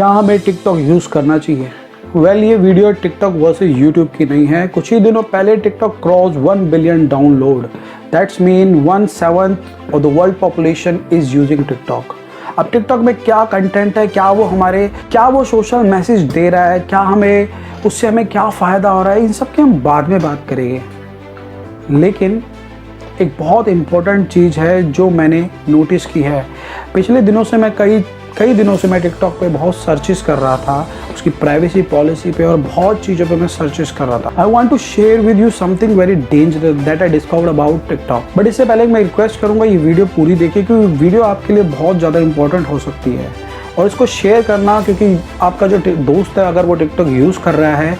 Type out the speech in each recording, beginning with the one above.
क्या हमें TikTok use करना चाहिए? ये वीडियो टिकटॉक वर्सेस यूट्यूब की नहीं है। कुछ ही दिनों पहले TikTok cross 1 billion download. That's mean 1/7 of the world population is using TikTok. अब टिकटॉक में क्या कंटेंट है, क्या वो सोशल मैसेज दे रहा है, उससे हमें क्या फ़ायदा हो रहा है, इन सब की हम बाद में बात करेंगे। लेकिन एक बहुत इम्पोर्टेंट चीज़ है जो मैंने नोटिस की है। पिछले दिनों से मैं कई दिनों से मैं टिकटॉक पे बहुत सर्चेस कर रहा था, उसकी प्राइवेसी पॉलिसी पे और बहुत चीज़ों पे मैं सर्चेस कर रहा था। I want to share with you something very dangerous that I discovered about TikTok. But इससे पहले मैं रिक्वेस्ट करूँगा ये वीडियो पूरी देखिए, क्योंकि वीडियो आपके लिए बहुत ज़्यादा इंपॉर्टेंट हो सकती है। और इसको शेयर करना, क्योंकि आपका जो दोस्त है अगर वो टिकटॉक यूज़ कर रहा है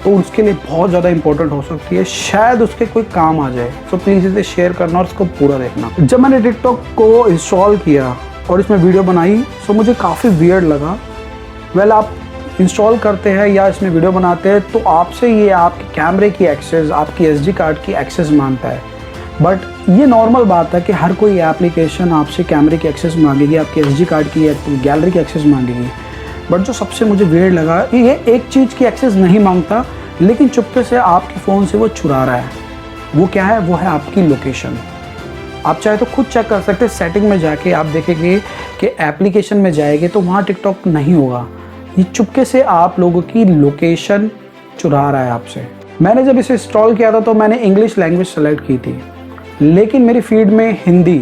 तो उसके लिए बहुत ज़्यादा इंपॉर्टेंट हो सकती है, शायद उसके कोई काम आ जाए। सो प्लीज़ इसे शेयर करना और इसको पूरा देखना। जब मैंने टिकटॉक को इंस्टॉल किया और इसमें वीडियो बनाई तो मुझे काफ़ी वियर्ड लगा। आप इंस्टॉल करते हैं या इसमें वीडियो बनाते हैं तो आपसे ये आपके कैमरे की एक्सेस, आपकी SD कार्ड की एक्सेस मांगता है। बट ये नॉर्मल बात है कि हर कोई एप्लीकेशन आपसे कैमरे की एक्सेस मांगेगी, आपकी SD कार्ड की या गैलरी की एक्सेस मांगेगी। बट जो सबसे मुझे वियर्ड लगा, ये एक चीज़ की एक्सेस नहीं मांगता, लेकिन चुपके से आपके फ़ोन से वो चुरा रहा है। वो क्या है? वो है आपकी लोकेशन। आप चाहे तो खुद चेक कर सकते हैं। सेटिंग में जाके आप देखेंगे कि एप्लीकेशन में जाएंगे तो वहाँ टिकटॉक नहीं होगा। ये चुपके से आप लोगों की लोकेशन चुरा रहा है आपसे। मैंने जब इसे इंस्टॉल किया था तो मैंने इंग्लिश लैंग्वेज सेलेक्ट की थी, लेकिन मेरी फीड में हिंदी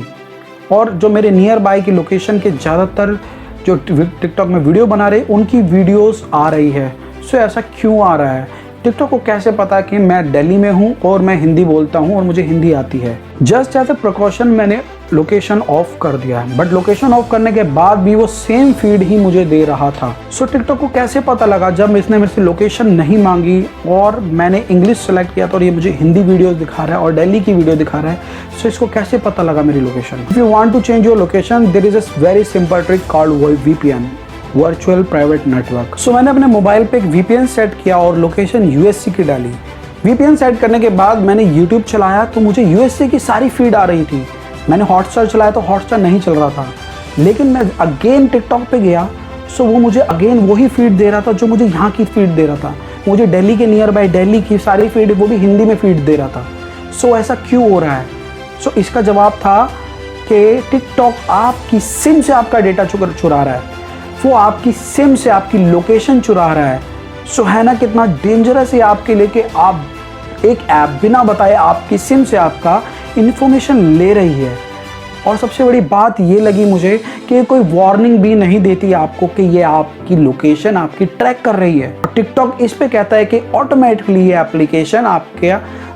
और जो मेरे नियर बाय की लोकेशन के ज़्यादातर जो टिकटॉक में वीडियो बना रहे उनकी वीडियोस आ रही है। सो ऐसा क्यों आ रहा है? टिकटॉक को कैसे पता कि मैं दिल्ली में हूँ और मैं हिंदी बोलता हूँ और मुझे हिंदी आती है? जस्ट एज ए प्रिकॉशन मैंने लोकेशन ऑफ कर दिया है, बट लोकेशन ऑफ करने के बाद भी वो सेम फीड ही मुझे दे रहा था। सो टिकटॉक को कैसे पता लगा जब इसने मेरे से लोकेशन नहीं मांगी और मैंने इंग्लिश सेलेक्ट किया था और ये मुझे हिंदी वीडियोस दिखा रहा है और दिल्ली की वीडियो दिखा रहा है? सो इसको कैसे पता लगा मेरी location? If you want to change your location, there is a very simple trick called VPN, virtual private network. So मैंने अपने मोबाइल पे एक VPN सेट किया और लोकेशन USA की डाली। VPN सेट करने के बाद मैंने YouTube चलाया तो मुझे USA की सारी फीड आ रही थी। मैंने हॉटस्टार चलाया तो हॉटस्टार नहीं चल रहा था। लेकिन मैं अगेन टिकटॉक पे गया सो वो मुझे अगेन वही फीड दे रहा था जो मुझे यहाँ की फीड दे रहा था। मुझे दिल्ली के नियर बाय दिल्ली की सारी फीड, वो भी हिंदी में फीड दे रहा था। सो ऐसा क्यों हो रहा है? सो इसका जवाब था कि टिकटॉक आपकी सिम से आपका डेटा चुरा रहा है। वो आपकी सिम से आपकी लोकेशन चुरा रहा है। सो है ना कितना डेंजरस है आपके लिए कि आप एक ऐप बिना बताए आपकी सिम से आपका इन्फॉर्मेशन ले रही है। और सबसे बड़ी बात ये लगी मुझे कि कोई वार्निंग भी नहीं देती आपको कि ये आपकी लोकेशन आपकी ट्रैक कर रही है। टिकटॉक इस पे कहता है कि ऑटोमेटिकली ये एप्लीकेशन आपके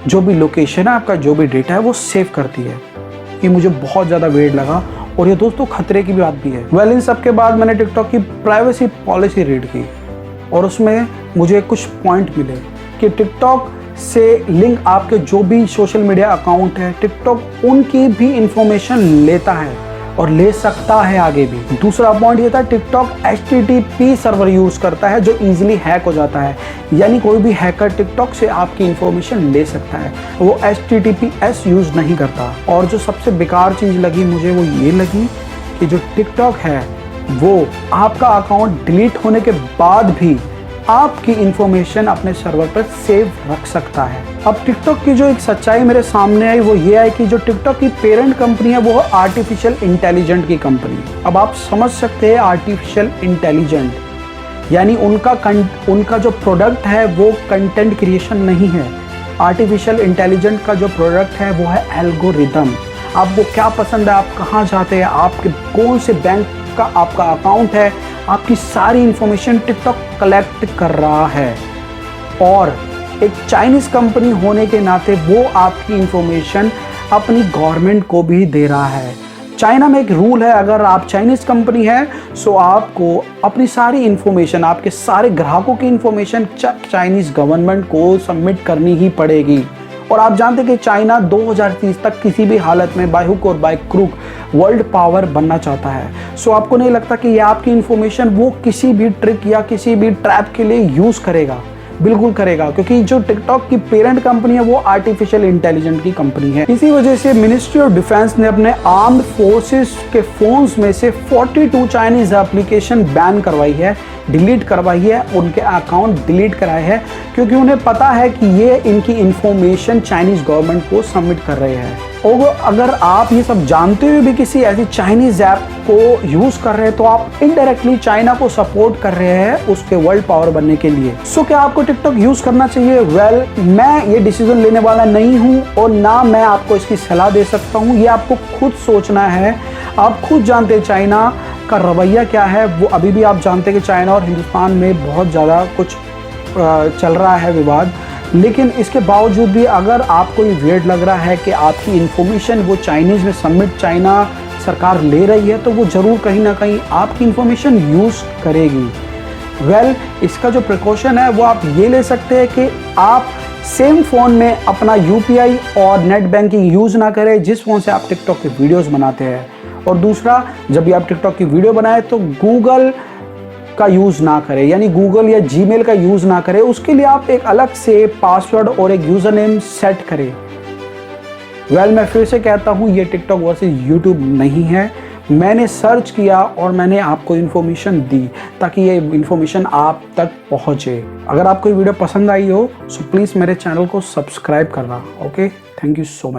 जो भी लोकेशन है, आपका जो भी डेटा है वो सेव करती है। ये मुझे बहुत ज़्यादा वेट लगा और ये दोस्तों खतरे की बात भी है। इन सब के बाद मैंने टिकटॉक की प्राइवेसी पॉलिसी रीड की और उसमें मुझे कुछ पॉइंट मिले कि टिकटॉक से लिंक आपके जो भी सोशल मीडिया अकाउंट है, टिकटॉक उनकी भी इंफॉर्मेशन लेता है और ले सकता है आगे भी। दूसरा पॉइंट ये था, टिकटॉक HTTP सर्वर यूज़ करता है जो ईजिली हैक हो जाता है, यानी कोई भी हैकर टिकटॉक से आपकी इंफॉर्मेशन ले सकता है। वो HTTPS यूज़ नहीं करता। और जो सबसे बेकार चीज़ लगी मुझे वो ये लगी कि जो टिकटॉक है वो आपका अकाउंट डिलीट होने के बाद भी आपकी इंफॉर्मेशन अपने सर्वर पर सेव रख सकता है। अब टिकटॉक की जो एक सच्चाई मेरे सामने आई वो ये है कि जो टिकटॉक की पेरेंट कंपनी है वो आर्टिफिशियल इंटेलिजेंट की कंपनी। अब आप समझ सकते हैं आर्टिफिशियल इंटेलिजेंट यानी उनका जो प्रोडक्ट है वो कंटेंट क्रिएशन नहीं है। आर्टिफिशियल इंटेलिजेंट का जो प्रोडक्ट है वो है एल्गोरिदम। आपको क्या पसंद है, आप कहाँ जाते हैं, आपके कौन से बैंक का आपका अकाउंट है, आपकी सारी इंफॉर्मेशन टिकटॉक कलेक्ट कर रहा है। और एक चाइनीज कंपनी होने के नाते वो आपकी इंफॉर्मेशन अपनी गवर्नमेंट को भी दे रहा है। चाइना में एक रूल है, अगर आप चाइनीज कंपनी है सो आपको अपनी सारी इंफॉर्मेशन, आपके सारे ग्राहकों की इंफॉर्मेशन चाइनीज गवर्नमेंट को सबमिट करनी ही पड़ेगी। और आप जानते हैं कि चाइना 2030 तक किसी भी हालत में बाय हुक और बाय क्रूक वर्ल्ड पावर बनना चाहता है। सो आपको नहीं लगता कि ये आपकी इंफॉर्मेशन वो किसी भी ट्रिक या किसी भी ट्रैप के लिए यूज़ करेगा? बिल्कुल करेगा, क्योंकि जो टिकटॉक की पेरेंट कंपनी है वो आर्टिफिशियल इंटेलिजेंस की कंपनी है। इसी वजह से मिनिस्ट्री ऑफ डिफेंस ने अपने आर्म्ड फोर्सेस के फोन्स में से 42 चाइनीज एप्लीकेशन बैन करवाई है, डिलीट करवाई है, उनके अकाउंट डिलीट कराए हैं, क्योंकि उन्हें पता है कि ये इनकी इंफॉर्मेशन चाइनीज गवर्नमेंट को सबमिट कर रहे हैं। और अगर आप ये सब जानते हुए भी किसी ऐसी चाइनीज ऐप को यूज कर रहे हैं तो आप इनडायरेक्टली चाइना को सपोर्ट कर रहे हैं उसके वर्ल्ड पावर बनने के लिए। सो क्या आपको टिकटॉक यूज करना चाहिए? वेल, मैं ये डिसीजन लेने वाला नहीं हूं और ना मैं आपको इसकी सलाह दे सकता हूं। ये आपको खुद सोचना है। आप खुद जानते हैं चाइना का रवैया क्या है। वो अभी भी आप जानते हैं कि चाइना और हिंदुस्तान में बहुत ज़्यादा कुछ चल रहा है विवाद, लेकिन इसके बावजूद भी अगर आपको ये वियर्ड लग रहा है कि आपकी इन्फॉर्मेशन वो चाइनीज़ में सबमिट चाइना सरकार ले रही है, तो वो ज़रूर कहीं ना कहीं आपकी इन्फॉर्मेशन यूज़ करेगी। वेल, इसका जो प्रिकॉशन है वो आप ये ले सकते हैं कि आप सेम फ़ोन में अपना UPI और नेट बैंकिंग यूज़ ना करें जिस फ़ोन से आप टिकटॉक के वीडियोस बनाते हैं। और दूसरा, जब भी आप टिकटॉक की वीडियो बनाए तो गूगल का यूज़ ना करें, यानी गूगल या जीमेल का यूज़ ना करें। उसके लिए आप एक अलग से पासवर्ड और एक यूज़र नेम सेट करें। वेल, मैं फिर से कहता हूँ, ये टिकटॉक वर्सेस यूट्यूब नहीं है। मैंने सर्च किया और मैंने आपको इन्फॉर्मेशन दी ताकि ये इन्फॉर्मेशन आप तक पहुँचे। अगर आपको ये वीडियो पसंद आई हो सो प्लीज़ मेरे चैनल को सब्सक्राइब करना। Okay, thank you so much.